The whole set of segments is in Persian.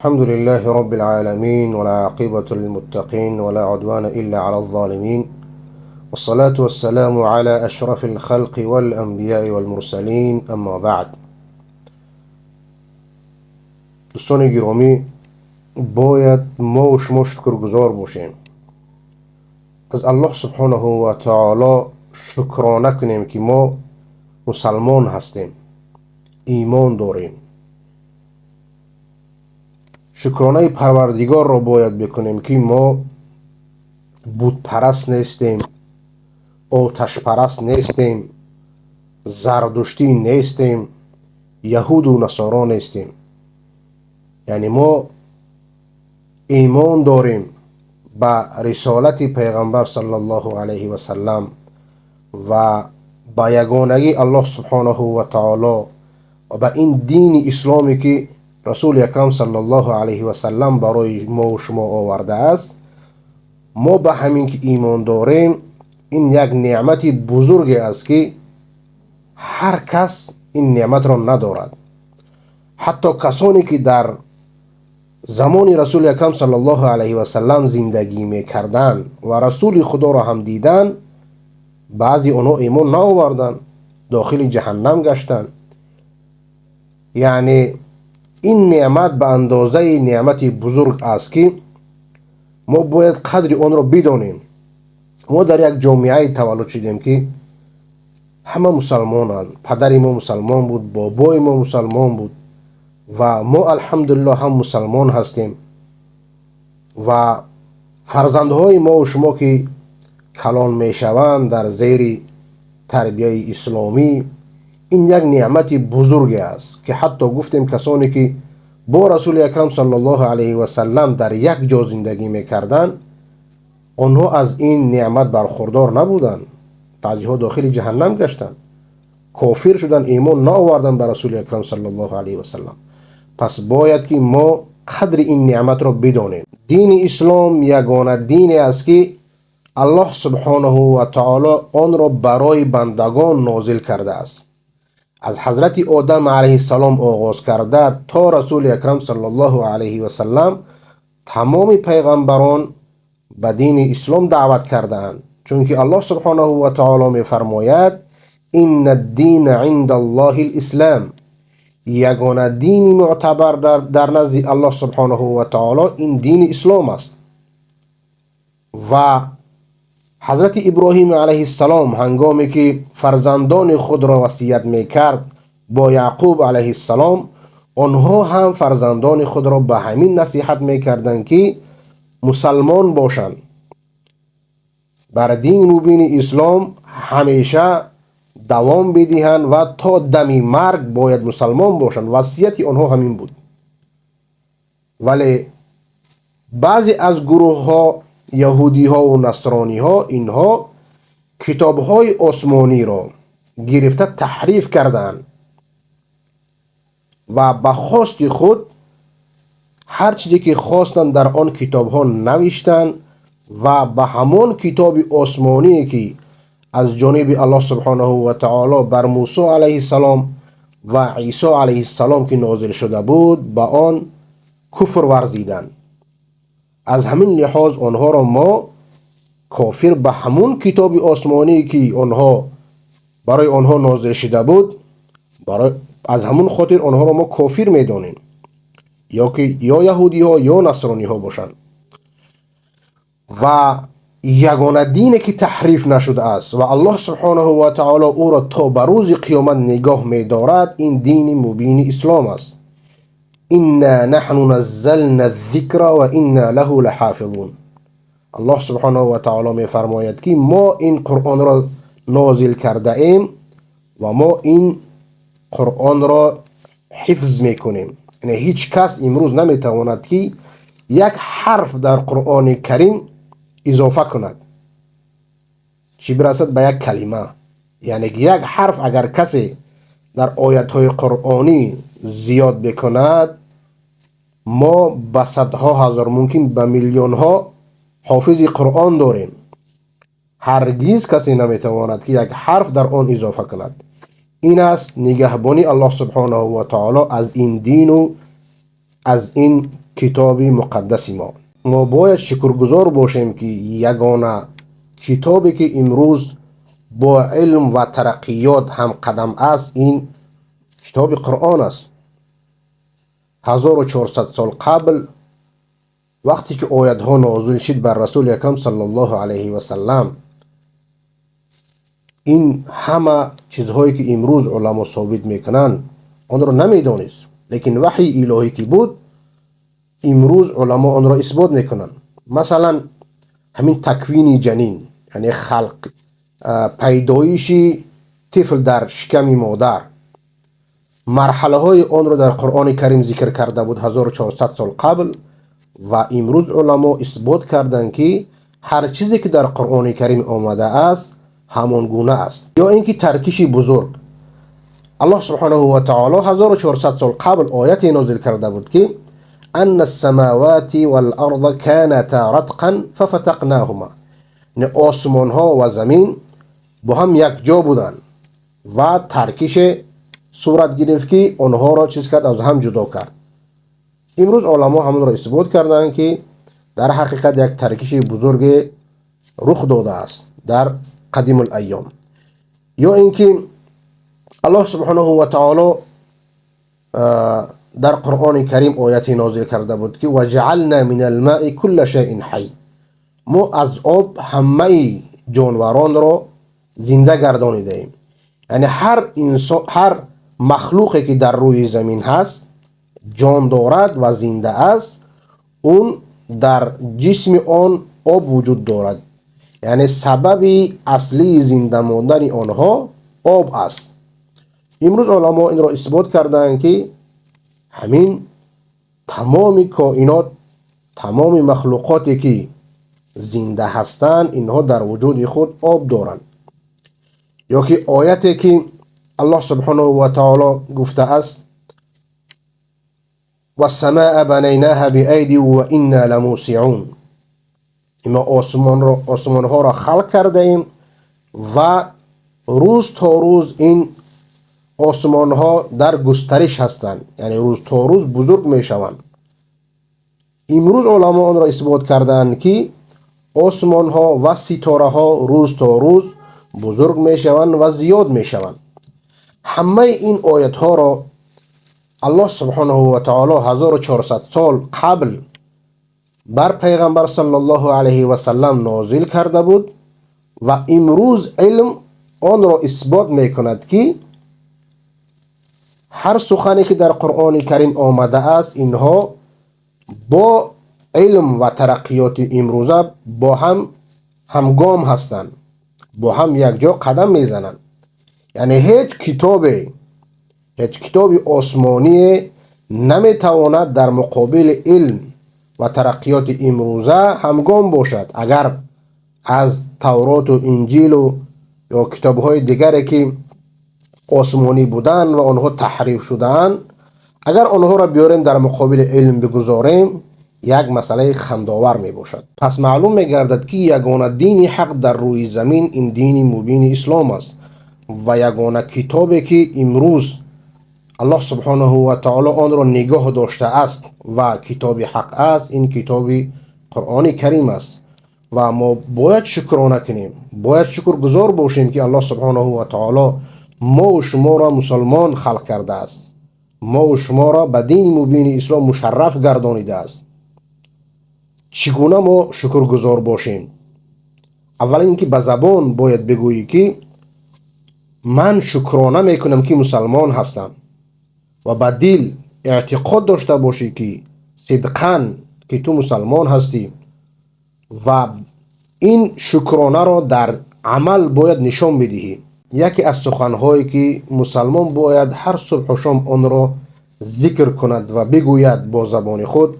الحمد لله رب العالمين والعاقبة للمتقين ولا عدوان إلا على الظالمين والصلاة والسلام على أشرف الخلق والأنبياء والمرسلين أما بعد. دوستان گرامی، باید ما و شما شکرگزار باشیم، از الله سبحانه و تعالی شکرانه کنیم که ما مسلمان هستیم، ایمان داریم. شکرانه پروردگار را باید بکنیم که ما بت پرست نیستیم، آتش پرست نیستیم، زردشتی نیستیم، یهود و نصارا نیستیم. یعنی ما ایمان داریم به رسالت پیغمبر صلی الله علیه و سلم و به یگانگی الله سبحانه و تعالی و به این دین اسلامی که رسول اکرم صلی الله علیه و سلم برای ما و شما آورده است. ما به همین که ایمان داریم، این یک نعمت بزرگی است که هر کس این نعمت را ندارد. حتی کسانی که در زمان رسول اکرم صلی الله علیه و سلم زندگی میکردن و رسول خدا را هم دیدن، بعضی آنها ایمان نآوردن، داخل جهنم گشتن. یعنی این نعمت به اندازه نعمت بزرگ است که ما باید قدر آن را بدانیم. ما در یک جامعه تولد شدیم که همه مسلمانند. پدر ما مسلمان بود، بابای ما مسلمان بود و ما الحمدلله هم مسلمان هستیم و فرزندهای ما و شما که کلان می شوند در زیر تربیه اسلامی، این یک نعمت بزرگ است که حتی گفتیم کسانی که با رسول اکرم صلی الله علیه و سلم در یک جا زندگی میکردند، آنها از این نعمت برخوردار نبودند. بعضیها داخل جهنم گشتند، کافر شدند، ایمان نآوردند به رسول اکرم صلی الله علیه و سلم. پس باید که ما قدر این نعمت را بدانیم. دین اسلام یگانه دینی است که الله سبحانه و تعالی آن را برای بندگان نازل کرده است. از حضرت آدم علیه السلام آغاز کرده تا رسول اکرم صلی الله علیه و سلم، تمام پیغمبران به دین اسلام دعوت کردند. چون که الله سبحانه و تعالی می فرماید این الدین عند الله الاسلام، یگانه دینی معتبر در نزد الله سبحانه و تعالی این دین اسلام است. و حضرت ابراهیم علیه السلام هنگامی که فرزندان خود را وصیت میکرد با یعقوب علیه السلام، آنها هم فرزندان خود را به همین نصیحت میکردند که مسلمان باشند، بر دین مبین اسلام همیشه دوام بدهند و تا دم مرگ باید مسلمان باشند. وصیت آنها همین بود. ولی بعضی از گروه ها، یهودی ها و نصرانی ها، اینها کتاب های آسمانی را گرفته تحریف کردند و به خواست خود هر چیزی که خواستند در آن کتاب ها نوشتند و به همان کتاب آسمانی که از جانب الله سبحانه و تعالی بر موسی علیه السلام و عیسی علیه السلام که نازل شده بود، به آن کفر ورزیدند. از همین لحاظ آنها را ما کافر به همون کتاب آسمانی که برای آنها نازل شده بود، از همون خاطر آنها را ما کافر میدانیم، یا که یا یهودی ها یا نصرانی ها باشند. و یگانه دینی که تحریف نشده است و الله سبحانه و تعالی او را تا به روز قیامت نگاه می‌دارد، این دین مبین اسلام است. انا نحن نزلنا الذکر و انا له لحافظون. الله سبحانه و تعالی می‌فرماید که ما این قرآن را نازل کرده ایم و ما این قرآن را حفظ میکنیم. یعنی هیچ کس امروز نمیتواند که یک حرف در قرآن کریم اضافه کند، چی برسد به یک کلمه. یعنی یک حرف اگر کسی در آیت های قرآنی زیاد بکند، ما به صدها هزار، ممکن به میلیون ها حافظ قرآن داریم. هرگز کسی نمیتواند که یک حرف در آن اضافه کند. این است نگهبانی الله سبحانه و تعالی از این دین و از این کتابی مقدس ما باید شکرگزار باشیم که یگانه کتابی که امروز با علم و ترقیات هم قدم است این کتاب قرآن است. 1400 سال قبل وقتی که آیات ها نازل شد بر رسول اکرم صلی الله علیه و سلم، این همه چیزهایی که امروز علما ثابت میکنن آن را نمیدانست، لیکن وحی الهی که بود امروز علما آن را اثبات میکنن. مثلا همین تکوین جنین، یعنی خلق پیدایش طفل در شکم مادر، مرحله های آن را در قرآن کریم ذکر کرده بود 1400 سال قبل و امروز علما اثبات کردند که هر چیزی که در قرآن کریم آمده است همان گونه است. یا اینکه ترکیش بزرگ، الله سبحانه و تعالی 1400 سال قبل آیت نازل کرده بود که ان السماوات والارض كانتا رتقا ففتقناهما، نه آسمان ها و زمین با هم یک جا بودند و ترکیش صورت گرفت که آنها را چیز کرد، از هم جدا کرد. امروز علما همون را اثبات کردند که در حقیقت یک ترکیش بزرگ رخ داده است در قدیم الایام. یا اینکه الله سبحانه و تعالی در قرآن کریم آیتی نازل کرده بود که وجعلنا من الماء كل شيء حی، ما از آب همه جانوران را زنده گردانیده ایم. یعنی هر مخلوقی که در روی زمین هست جان دارد و زنده است، اون در جسم آن آب وجود دارد، یعنی سبب اصلی زنده ماندن آنها آب است. امروز علما این را اثبات کردند که همین تمام کائنات، تمام مخلوقاتی که زنده هستند اینها در وجود خود آب دارند. یا که آیتی که الله سبحانه و تعالی گفته است و السماء بنیناها بأیدی و انا لموسعون، ما آسمان ها را خلق کرده ایم و روز تا روز این آسمان ها در گسترش هستند، یعنی روز تا روز بزرگ می شوند. امروز علما آن را اثبات کردند که آسمان ها و ستاره ها روز تا روز بزرگ می شوند و زیاد می شوند. همه این آیت ها را الله سبحانه و تعالی 1400 سال قبل بر پیغمبر صلی الله علیه و سلم نازل کرده بود و امروز علم آن را اثبات می کند که هر سخنی که در قرآن کریم آمده است اینها با علم و ترقیات امروزه با هم همگام هستند، با هم یک جا قدم میزنند. یعنی هیچ کتاب آسمانی نمیتواند در مقابل علم و ترقیات امروزه همگام باشد. اگر از تورات و انجیل و یا کتاب‌های دیگری که آسمانی بودن و آنها تحریف شدن، اگر آنها را بیاریم در مقابل علم بگذاریم یک مسئله خنداور می باشد. پس معلوم می گردد که یگانه دین حق در روی زمین این دین مبین اسلام است و یگانه کتابی که امروز الله سبحانه و تعالی آن را نگاه داشته است و کتاب حق است این کتاب قرآن کریم است و ما باید شکرانه کنیم، باید شکرگزار باشیم که الله سبحانه و تعالی ما و شما را مسلمان خلق کرده است، ما و شما را به دین مبین اسلام مشرف گردانیده است. چگونه ما شکرگزار باشیم؟ اولا اینکه به زبان باید بگویی که من شکرانه میکنم که مسلمان هستم و به دل اعتقاد داشته باشی که صدقاً که تو مسلمان هستی و این شکرانه را در عمل باید نشان بدهی. یکی از سخنهایی که مسلمان باید هر صبح و شام آن را ذکر کند و بگوید با زبان خود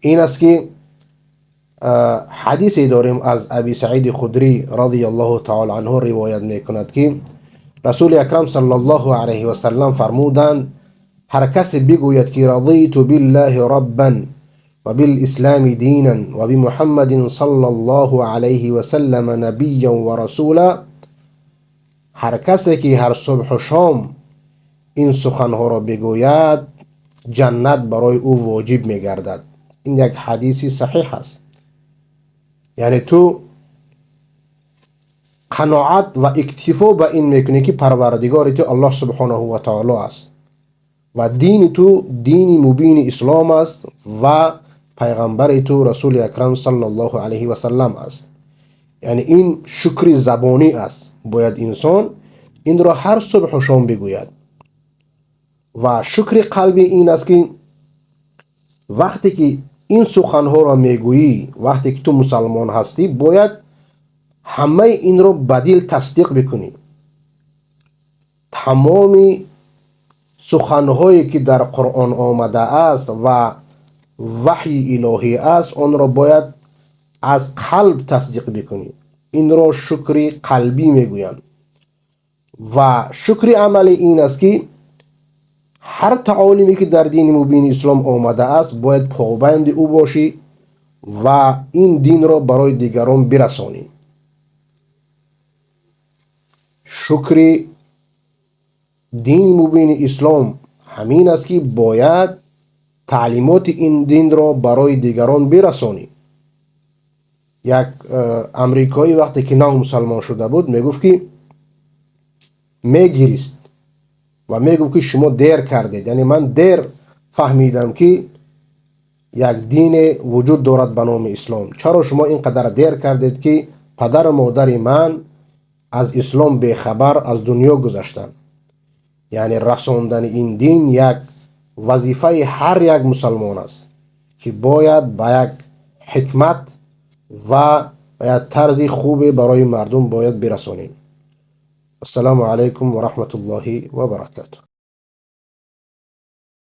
این است که حدیثی داریم از ابی سعید خدری رضی الله تعالی عنه روایت میکند که رسول اکرم صلی الله علیه و سلم فرمودند هر کسی بگوید که رضیت بالله ربا و بالاسلام دینا و بمحمد صلی الله علیه و سلم نبیا و رسولا، هر کسی که هر صبح و شام این سخنها را بگوید جنت برای او واجب میگردد. این یک حدیثی صحیح است. یعنی تو قناعت و اکتفا به این میکنی که پروردگار تو الله سبحانه و تعالی است و دین تو دین مبین اسلام است و پیغمبر تو رسول اکرم صلی الله علیه و سلم است. یعنی این شکر زبانی است، باید انسان این را هر صبح و شام بگوید. و شکر قلبی این است که وقتی که این سخنها را میگویی، وقتی که تو مسلمان هستی، باید همه این را بدیل تصدیق بکنی. تمام سخنهایی که در قرآن آمده است و وحی الهی است، آن را باید از قلب تصدیق بکنی. این را شکر قلبی میگویند. و شکر عملی این است که هر تعالیمی که در دین مبین اسلام آمده است باید پابند او باشی و این دین را برای دیگران برسانی. شکر دین مبین اسلام همین است که باید تعلیمات این دین را برای دیگران برسانی. یک امریکایی وقتی که نو مسلمان شده بود میگفت که میگریست و میگفت که شما دیر کردید. یعنی من دیر فهمیدم که یک دین وجود دارد به نام اسلام. چرا شما اینقدر دیر کردید که پدر و مادر من از اسلام بیخبر از دنیا گذشتند؟ یعنی رساندن این دین یک وظیفه هر یک مسلمان است که باید با یک حکمت و یک طرز خوب برای مردم باید برسانیم. السلام علیکم و رحمت الله و برکاته.